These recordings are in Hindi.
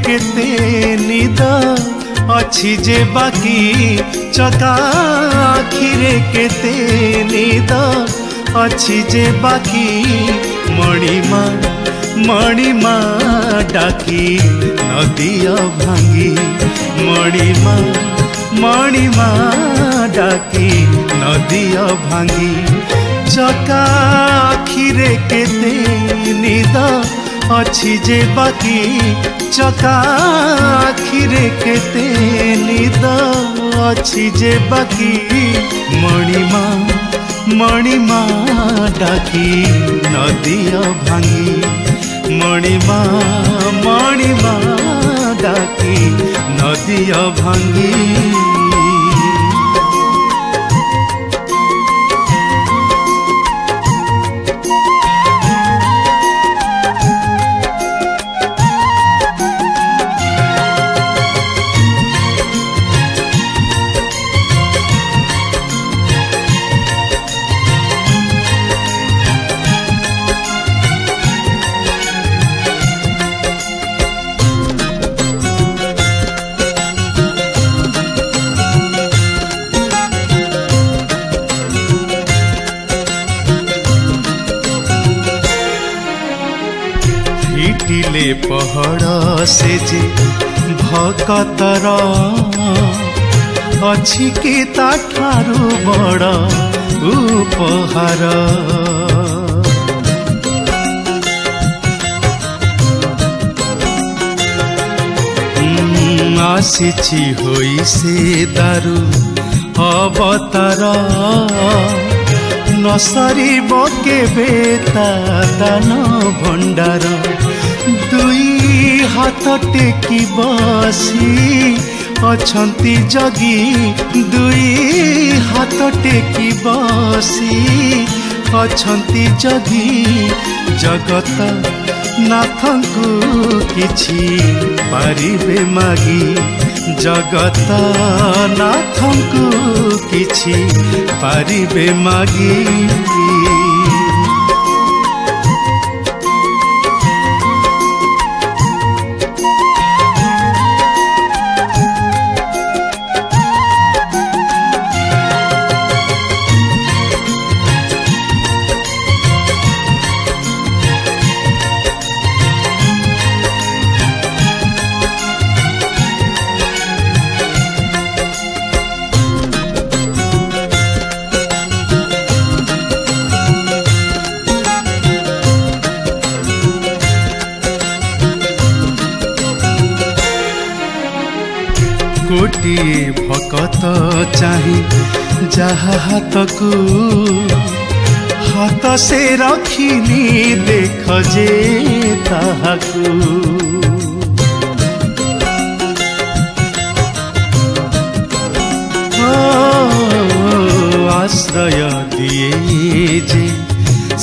केते निद अछि जे बाकी चका आखिरे केते निद अछि जे बाकी मणिमा डाकी नदिया भांगी मणिमा डाकी नदिया भांगी चका आखिरे केते निद अछि जे बाकी चका आखिरे केते निद अछि जे बाकी मणिमा डाकी नदिया भांगी मणिमा डाकी नदिया भांगी। फिटिले पहाड़ से जे भकतर अछि कि ताठारु बड़ उपहार आसिछि होई से दारु अवतार नसरी केबे ता दान भंडार दुई हाथ टेकी बसी अछंती जगी दुई हाथ टेकी बसी अछंती जगी जगत नाथंकु किछि पारिबे मागी जगत नाथंकु किछि पारिबे मागी। गोटिए भकत चाही जहा हाथकू हाथ से रखिनी देख जे ताहाकू आश्रय दिए जे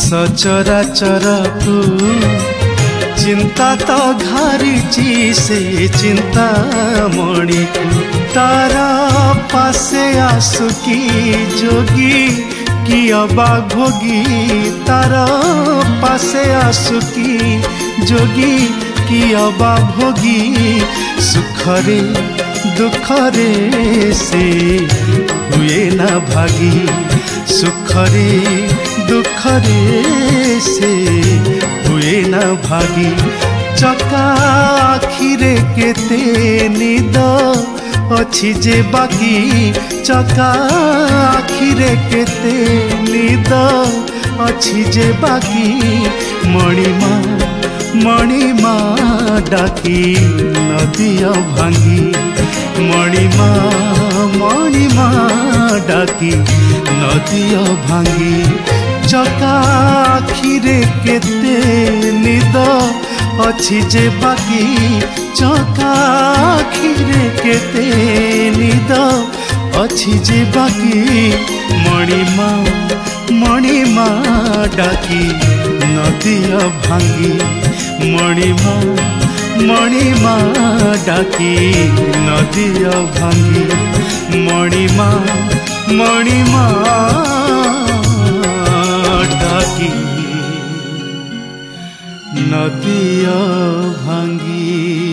सचराचरकू चिंता तो घारिची से चिंता मणि तारा पासे आसुकी जोगी कि अबा भोगी तारा पासे आसुकी जोगी कि अबा भोगी सुखरे दुखरे से हुए ना भागी सुखरे दुखरे से हुए ना भागी चका आखिरे केते निद अछि जे बाकी चका आखिरे केते निद अछि जे बाकी मणिमा डाकी नदिया भांगी मणिमा डाकी नदिया भांगी चका आखिरे केते निद अछि जे बाकी चका आखिरे केते निद अछि जे बाकी मणिमा डाकी नदिया भांगी मणिमा डाकी नदिया भांगी मणिमा डाकी नदिया भांगी।